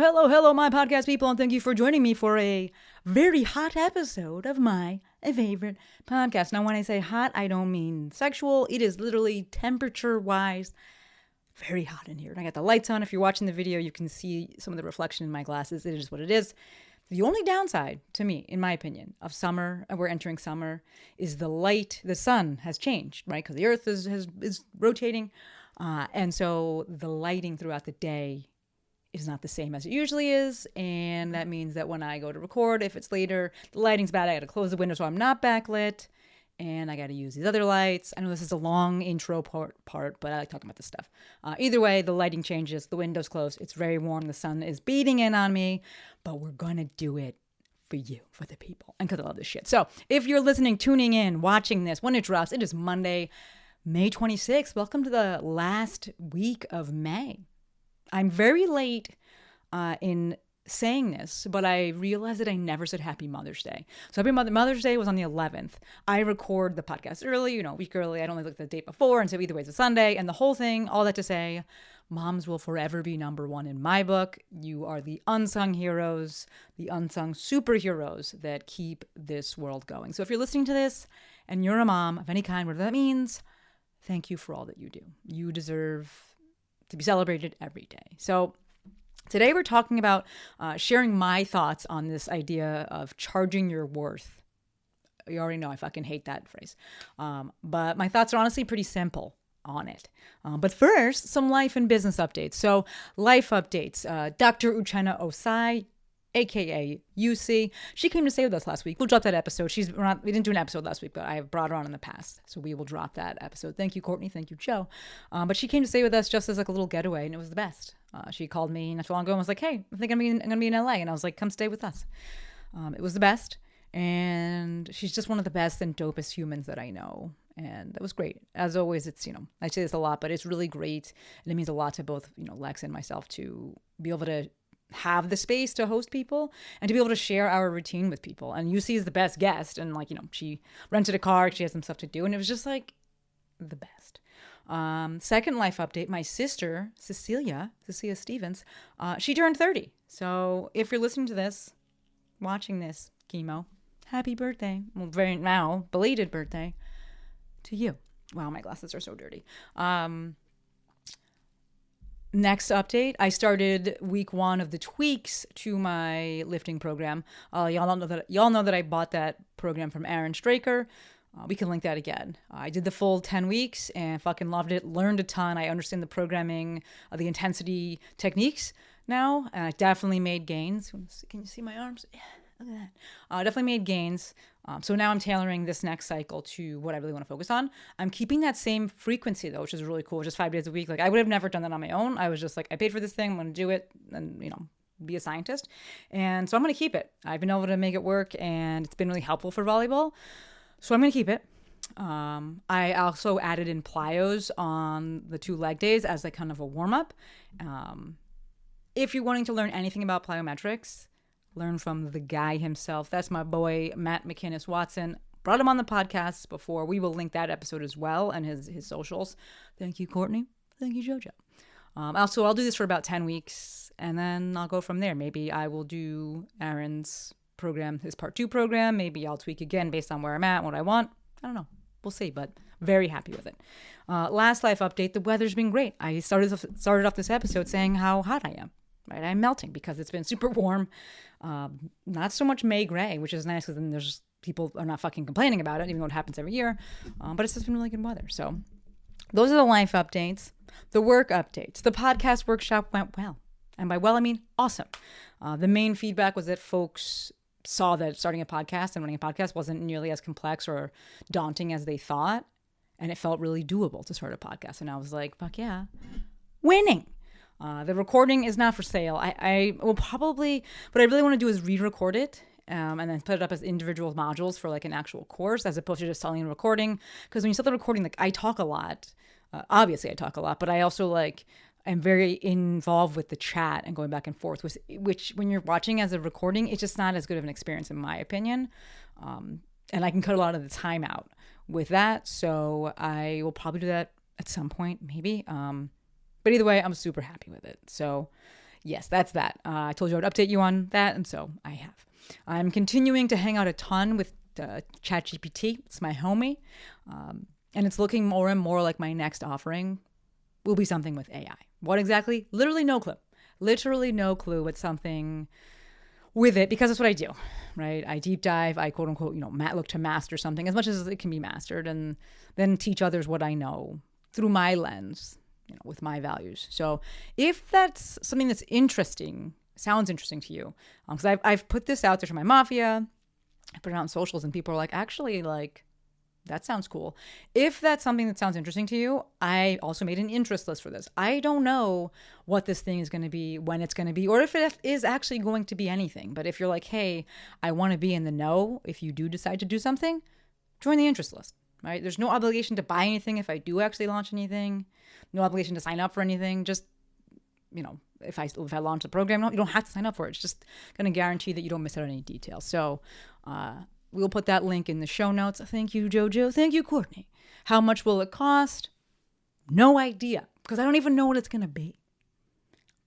Hello, my podcast people, and thank you for joining me for a very hot episode of my favorite podcast. Now, when I say hot, I don't mean sexual. It is literally temperature-wise very hot in here. And I got the lights on. If you're watching the video, you can see some of the reflection in my glasses. It is what it is. The only downside to me, in my opinion, of summer, and we're entering summer, is the light. The sun has changed, right? Because the earth is rotating. And so the lighting throughout the day is not the same as it usually is. And that means that when I go to record, if it's later, the lighting's bad. I got to close the window so I'm not backlit. And I got to use these other lights. I know this is a long intro part, but I like talking about this stuff. Either way, the lighting changes. The window's closed. It's very warm. The sun is beating in on me. But we're going to do it for you, for the people, and because I love this shit. So if you're listening, tuning in, watching this, when it drops, it is Monday, May 26th. Welcome to the last week of May. I'm very late in saying this, but I realized that I never said Happy Mother's Day. So Happy Mother's Day was on the 11th. I record the podcast early, a week early. I don't only look at the date before, and so either way it's a Sunday. And the whole thing, all that to say, moms will forever be number one in my book. You are the unsung heroes, the unsung superheroes that keep this world going. So if you're listening to this and you're a mom of any kind, whatever that means, thank you for all that you do. You deserve to be celebrated every day. So today we're talking about sharing my thoughts on this idea of charging your worth. You already know I fucking hate that phrase. But my thoughts are honestly pretty simple on it. But first, some life and business updates. So life updates. Dr. Uchenna Osai, aka UC. She came to stay with us last week. We'll drop that episode. We didn't do an episode last week, but I have brought her on in the past. So we will drop that episode. Thank you, Courtney. Thank you, Joe. But she came to stay with us just as like a little getaway, and it was the best. She called me not too long ago and was like, hey, I think I'm going to be in LA. And I was like, come stay with us. It was the best. And she's just one of the best and dopest humans that I know. And that was great. As always, it's, I say this a lot, but it's really great. And it means a lot to both, Lex and myself to be able to have the space to host people and to be able to share our routine with people. And UC is the best guest. And she rented a car. She had some stuff to do. And it was just like the best. Second life update, my sister, Cecilia Stevens, she turned 30. So if you're listening to this, watching this, chemo, happy birthday. Well, very now, belated birthday to you. Wow, my glasses are so dirty. Next update, I started week 1 of the tweaks to my lifting program. Y'all know that I bought that program from Aaron Straker. We can link that again. I did the full 10 weeks and fucking loved it. Learned a ton. I understand the programming, the intensity techniques now. And I definitely made gains. Can you see my arms? Yeah, look at that. I definitely made gains. So now I'm tailoring this next cycle to what I really want to focus on. I'm keeping that same frequency though, which is really cool. Just 5 days a week. Like I would have never done that on my own. I was just like, I paid for this thing. I'm going to do it and, be a scientist. And so I'm going to keep it. I've been able to make it work and it's been really helpful for volleyball. So I'm going to keep it. I also added in plyos on the 2 leg days as like kind of a warm up. If you're wanting to learn anything about plyometrics, learn from the guy himself. That's my boy, Matt McInnes Watson. Brought him on the podcast before. We will link that episode as well and his socials. Thank you, Courtney. Thank you, JoJo. Also, I'll do this for about 10 weeks and then I'll go from there. Maybe I will do Aaron's program, his part 2 program. Maybe I'll tweak again based on where I'm at, what I want. I don't know. We'll see, but very happy with it. Last life update, the weather's been great. I started off this episode saying how hot I am. Right, I'm melting because it's been super warm. Not so much May gray, which is nice because then there's people are not fucking complaining about it, even though it happens every year. But it's just been really good weather. So those are the life updates. The work updates. The podcast workshop went well. And by well, I mean awesome. The main feedback was that folks saw that starting a podcast and running a podcast wasn't nearly as complex or daunting as they thought. And it felt really doable to start a podcast. And I was like, fuck yeah, winning. The recording is not for sale. I will probably, what I really want to do is re-record it and then put it up as individual modules for like an actual course as opposed to just selling a recording. Because when you start the recording, like I talk a lot. Obviously I talk a lot, but I also am very involved with the chat and going back and forth, which when you're watching as a recording, it's just not as good of an experience in my opinion. And I can cut a lot of the time out with that. So I will probably do that at some point, maybe. But either way, I'm super happy with it. So yes, that's that. I told you I would update you on that, and so I have. I'm continuing to hang out a ton with ChatGPT. It's my homie, and it's looking more and more like my next offering will be something with AI. What exactly? Literally no clue. Literally no clue. It's something with it, because that's what I do, right? I deep dive, I quote unquote, look to master something as much as it can be mastered, and then teach others what I know through my lens, with my values. So if that's something that's interesting, sounds interesting to you, because I've put this out there to my mafia, I put it out on socials, and people are like, actually, like, that sounds cool. If that's something that sounds interesting to you, I also made an interest list for this. I don't know what this thing is going to be, when it's going to be, or if it is actually going to be anything. But if you're like, hey, I want to be in the know, if you do decide to do something, join the interest list, right? There's no obligation to buy anything if I do actually launch anything. No obligation to sign up for anything. Just, if I launch the program, you don't have to sign up for it. It's just going to guarantee that you don't miss out on any details. So, we'll put that link in the show notes. Thank you, Jojo. Thank you, Courtney. How much will it cost? No idea, because I don't even know what it's going to be.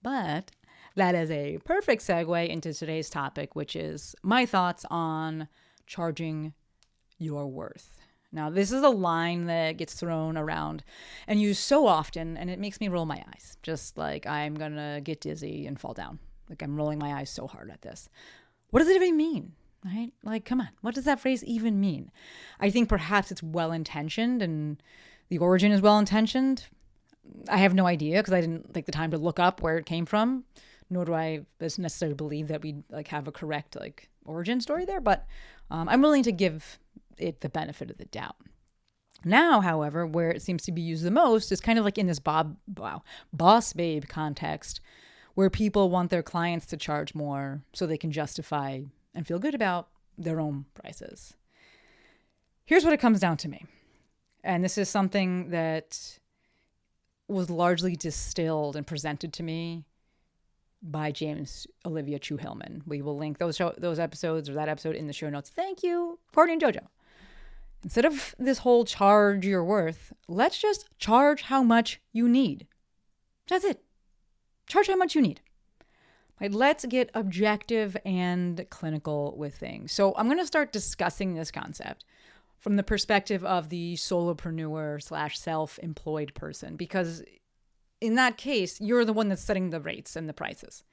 But that is a perfect segue into today's topic, which is my thoughts on charging your worth. Now, this is a line that gets thrown around and used so often, and it makes me roll my eyes. Just like I'm going to get dizzy and fall down. Like I'm rolling my eyes so hard at this. What does it even mean? Right? Like, come on. What does that phrase even mean? I think perhaps it's well-intentioned and the origin is well-intentioned. I have no idea, because I didn't take the time to look up where it came from, nor do I necessarily believe that we have a correct origin story there. But I'm willing to give it the benefit of the doubt. Now, however, where it seems to be used the most is kind of like in this boss babe context, where people want their clients to charge more so they can justify and feel good about their own prices. Here's what it comes down to me. And this is something that was largely distilled and presented to me by James Olivia Chu Hillman. We will link those episodes, or that episode, in the show notes. Thank you, Courtney and Jojo. Instead of this whole charge your worth, let's just charge how much you need. That's it. Charge how much you need. Right, let's get objective and clinical with things. So I'm going to start discussing this concept from the perspective of the solopreneur / self-employed person, because in that case, you're the one that's setting the rates and the prices.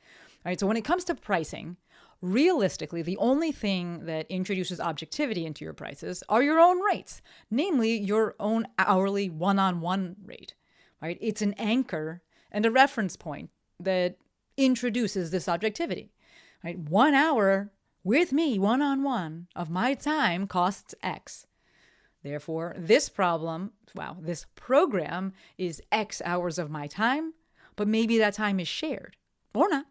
All right, so when it comes to pricing, realistically, the only thing that introduces objectivity into your prices are your own rates, namely your own hourly one-on-one rate. Right? It's an anchor and a reference point that introduces this objectivity, right? 1 hour with me one-on-one of my time costs X. Therefore, this program is X hours of my time, but maybe that time is shared or not.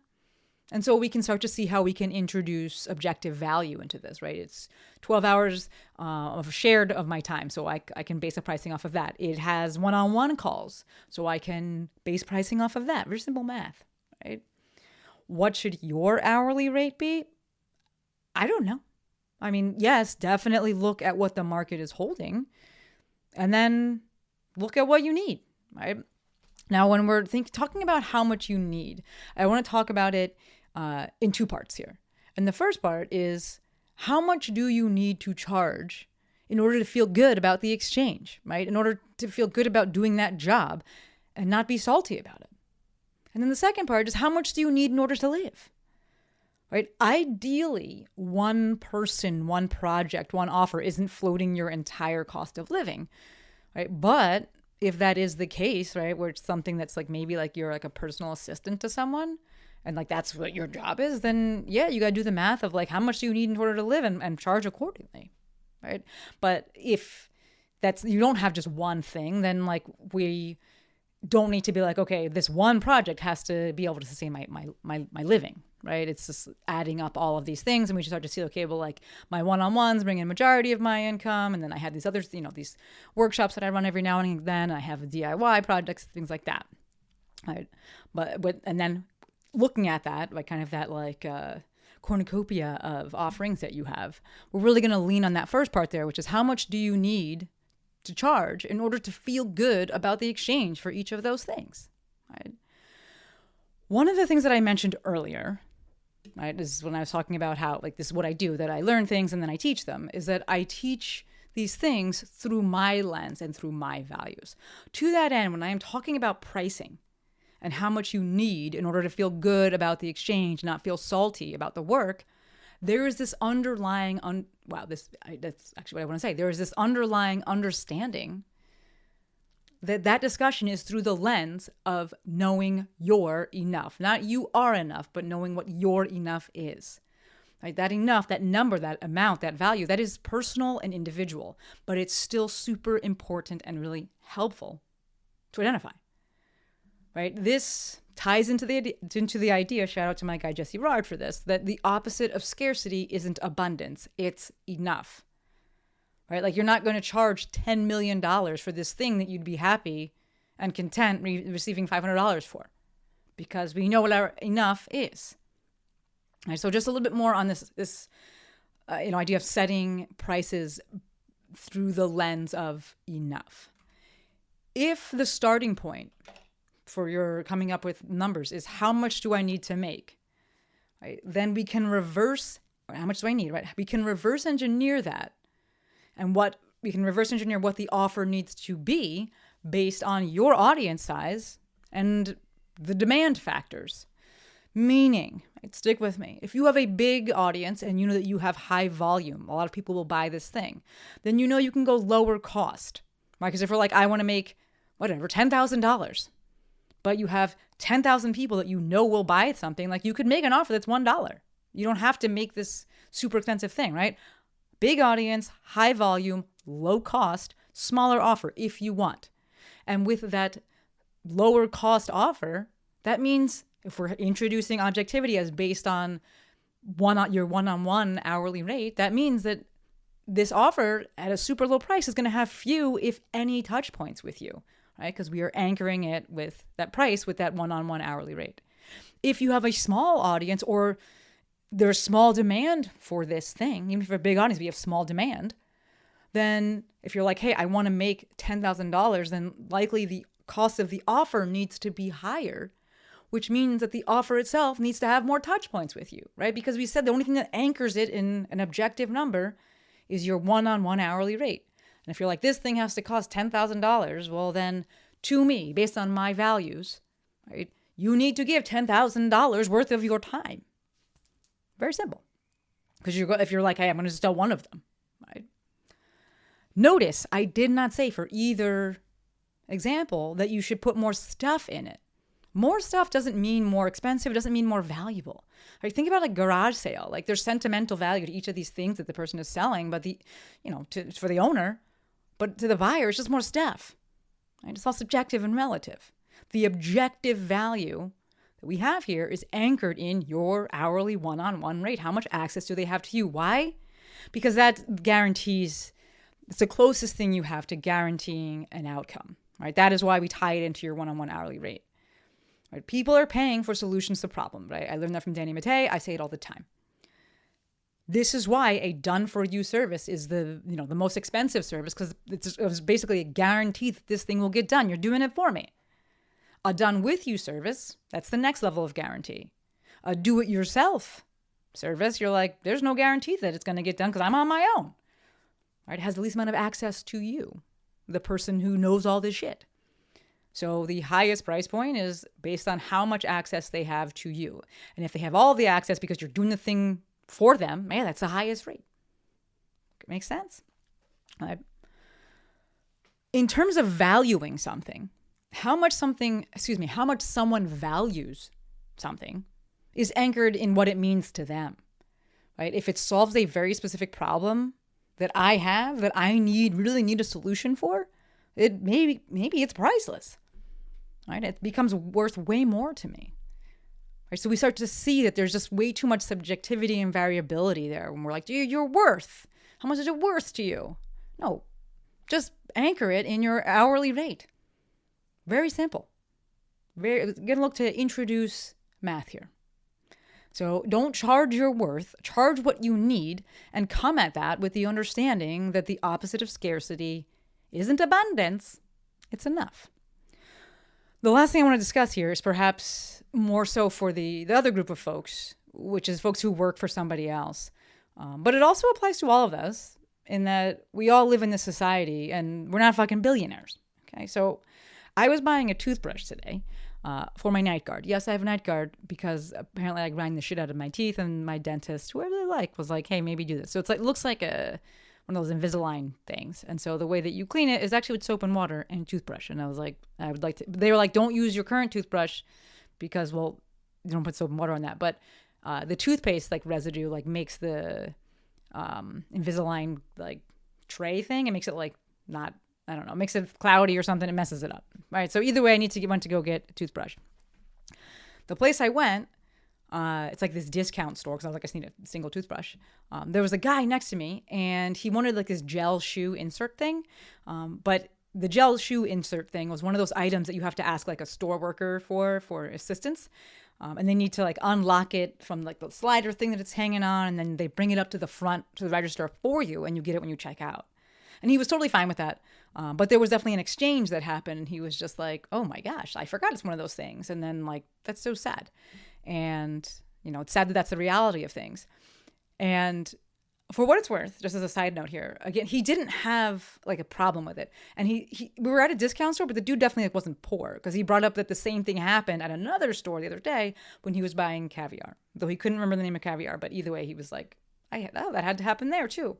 And so we can start to see how we can introduce objective value into this, right? It's 12 hours of shared of my time, so I can base the pricing off of that. It has one-on-one calls, so I can base pricing off of that. Very simple math, right? What should your hourly rate be? I don't know. I mean, yes, definitely look at what the market is holding, and then look at what you need, right? Now, when we're talking about how much you need, I want to talk about it in two parts here. And the first part is, how much do you need to charge in order to feel good about the exchange, right? In order to feel good about doing that job and not be salty about it. And then the second part is, how much do you need in order to live? Right? Ideally, one person, one project, one offer isn't floating your entire cost of living, right? But if that is the case, right, where it's something that's maybe you're a personal assistant to someone, and that's what your job is, then yeah, you got to do the math of how much do you need in order to live, and charge accordingly, right? But if you don't have just one thing, then we don't need to be okay, this one project has to be able to sustain my living, right? It's just adding up all of these things, and we just start to see, okay, well, my one-on-ones bring in a majority of my income, and then I have these others, these workshops that I run every now and then. I have DIY projects, things like that, right? But and then looking at that, kind of that cornucopia of offerings that you have, we're really going to lean on that first part there, which is how much do you need to charge in order to feel good about the exchange for each of those things, right? One of the things that I mentioned earlier, right, is when I was talking about how, like, this is what I do, that I learn things and then I teach them, is that I teach these things through my lens and through my values. To that end, when I am talking about pricing and how much you need in order to feel good about the exchange, not feel salty about the work, there is this underlying, that's actually what I want to say. There is this underlying understanding that discussion is through the lens of knowing you're enough. Not you are enough, but knowing what your enough is. Right? That enough, that number, that amount, that value, that is personal and individual, but it's still super important and really helpful to identify. Right? This ties into the idea, shout out to my guy Jesse Rard for this, that the opposite of scarcity isn't abundance, it's enough. Right? Like, you're not going to charge $10 million for this thing that you'd be happy and content receiving $500 for, because we know what our enough is. Right, so just a little bit more on this idea of setting prices through the lens of enough. If the starting point for your coming up with numbers is how much do I need to make, right, then we can reverse, or how much do I need, right? We can reverse engineer that, and we can reverse engineer what the offer needs to be based on your audience size and the demand factors. Meaning, stick with me, if you have a big audience and you know that you have high volume, a lot of people will buy this thing, then you know you can go lower cost, right? Because if we're like, I want to make whatever, $10,000, but you have 10,000 people that you know will buy something, like, you could make an offer that's $1. You don't have to make this super expensive thing, right? Big audience, high volume, low cost, smaller offer if you want. And with that lower cost offer, that means if we're introducing objectivity as based on your one-on-one hourly rate, that means that this offer at a super low price is going to have few, if any, touch points with you, right? Because we are anchoring it with that price with that one-on-one hourly rate. If you have a small audience, or there's small demand for this thing, even if you're a big audience, but you have small demand, then if you're like, hey, I want to make $10,000, then likely the cost of the offer needs to be higher, which means that the offer itself needs to have more touch points with you, right? Because we said the only thing that anchors it in an objective number is your one-on-one hourly rate. And if you're like, this thing has to cost $10,000, well, then to me, based on my values, right, you need to give $10,000 worth of your time. Very simple. Because if you're like, hey, I'm going to just sell one of them, right? Notice I did not say for either example that you should put more stuff in it. More stuff doesn't mean more expensive. It doesn't mean more valuable. Right? Think about a garage sale. Like, there's sentimental value to each of these things that the person is selling, but for the owner, but to the buyer, it's just more stuff. Right? It's all subjective and relative. The objective value that we have here is anchored in your hourly one-on-one rate. How much access do they have to you? Why? Because that guarantees, it's the closest thing you have to guaranteeing an outcome. Right? That is why we tie it into your one-on-one hourly rate. Right? People are paying for solutions to problems, right? I learned that from Danny Mattei. I say it all the time. This is why a done-for-you service is the most expensive service, because it's basically a guarantee that this thing will get done. You're doing it for me. A done-with-you service, that's the next level of guarantee. A do-it-yourself service, you're like, there's no guarantee that it's going to get done because I'm on my own. Right? It has the least amount of access to you, the person who knows all this shit. So the highest price point is based on how much access they have to you. And if they have all the access because you're doing the thing for them, man, that's the highest rate. Makes sense? In terms of valuing something, how much someone values something is anchored in what it means to them, right? If it solves a very specific problem that I have, that I really need a solution for, maybe it's priceless. Right? It becomes worth way more to me. Right? So we start to see that there's just way too much subjectivity and variability there when we're like, you're worth. How much is it worth to you? No, just anchor it in your hourly rate. Very simple. We're going to look to introduce math here. So don't charge your worth, charge what you need, and come at that with the understanding that the opposite of scarcity isn't abundance, it's enough. The last thing I want to discuss here is perhaps more so for the other group of folks, which is folks who work for somebody else. But it also applies to all of us in that we all live in this society and we're not fucking billionaires. Okay, so I was buying a toothbrush today for my night guard. Yes, I have a night guard because apparently I grind the shit out of my teeth, and my dentist, who I really like, was like, hey, maybe do this. So it's like, looks like one of those Invisalign things. And so the way that you clean it is actually with soap and water and toothbrush. And I was like, I would like to, they were like, don't use your current toothbrush because, well, you don't put soap and water on that. But the toothpaste like residue like makes the Invisalign like tray thing. It makes it like not, I don't know, makes it cloudy or something. It messes it up. Right. So either way, I went to go get a toothbrush. The place I went, it's like this discount store because I was like, I just need a single toothbrush. There was a guy next to me and he wanted like this gel shoe insert thing. But the gel shoe insert thing was one of those items that you have to ask like a store worker for assistance. And they need to like unlock it from like the slider thing that it's hanging on. And then they bring it up to the front to the register for you and you get it when you check out. And he was totally fine with that. But there was definitely an exchange that happened. And he was just like, oh my gosh, I forgot it's one of those things. And then like, that's so sad. And, you know, it's sad that that's the reality of things. And for what it's worth, just as a side note here, again, he didn't have like a problem with it. And we were at a discount store, but the dude definitely like, wasn't poor because he brought up that the same thing happened at another store the other day when he was buying caviar, though he couldn't remember the name of caviar. But either way, he was like, that had to happen there too.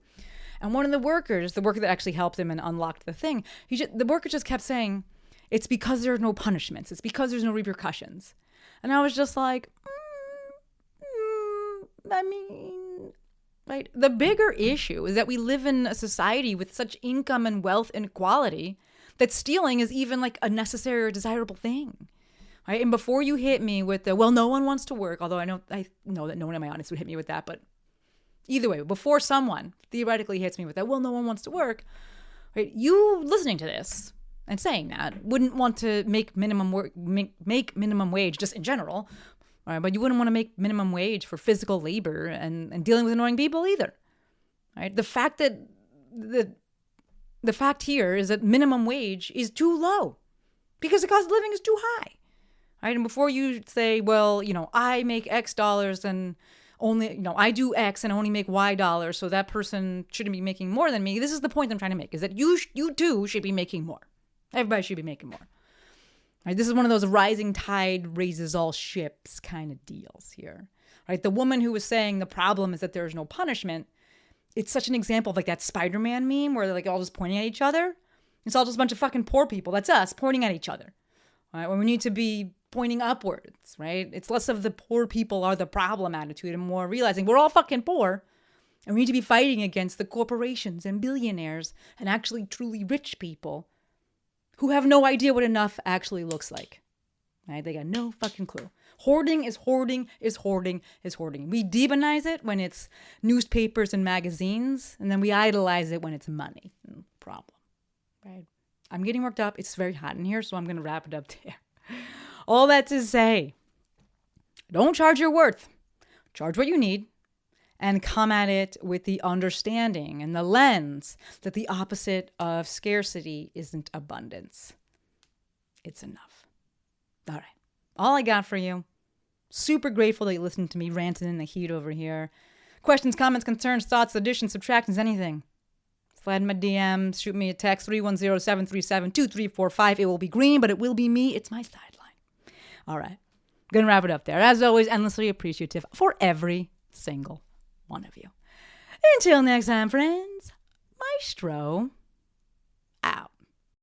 And one of the worker that actually helped him and unlocked the thing, the worker just kept saying, it's because there are no punishments. It's because there's no repercussions. And I was just like, I mean, right? The bigger issue is that we live in a society with such income and wealth inequality that stealing is even like a necessary or desirable thing, right? And before you hit me with the, well, no one wants to work, although I know that no one in my audience would hit me with that, but either way, before someone theoretically hits me with that, well, no one wants to work, right? You listening to this and saying that wouldn't want to make minimum wage just in general, right? But you wouldn't want to make minimum wage for physical labor and dealing with annoying people either, right? The fact that the fact here is that minimum wage is too low because the cost of living is too high, right? And before you say, well, you know, I make X dollars and only, you know, I do X and only make Y dollars, so that person shouldn't be making more than me. This is the point I'm trying to make, is that you too should be making more. Everybody should be making more. Right? This is one of those rising tide raises all ships kind of deals here. Right? The woman who was saying the problem is that there's no punishment, it's such an example of like that Spider-Man meme where they're like all just pointing at each other. It's all just a bunch of fucking poor people. That's us pointing at each other. Right? When we need to be pointing upwards, right? It's less of the poor people are the problem attitude and more realizing we're all fucking poor and we need to be fighting against the corporations and billionaires and actually truly rich people who have no idea what enough actually looks like. Right? They got no fucking clue. Hoarding is hoarding is hoarding is hoarding. We demonize it when it's newspapers and magazines, and then we idolize it when it's money. Problem. Right? I'm getting worked up. It's very hot in here, so I'm going to wrap it up there. All that to say, don't charge your worth. Charge what you need and come at it with the understanding and the lens that the opposite of scarcity isn't abundance. It's enough. All right. All I got for you. Super grateful that you listened to me ranting in the heat over here. Questions, comments, concerns, thoughts, additions, subtractions, anything. Slide in my DMs, shoot me a text, 310-737-2345. It will be green, but it will be me. It's my sideline. All right. Gonna wrap it up there. As always, endlessly appreciative for every single one of you. Until next time, friends, Maestro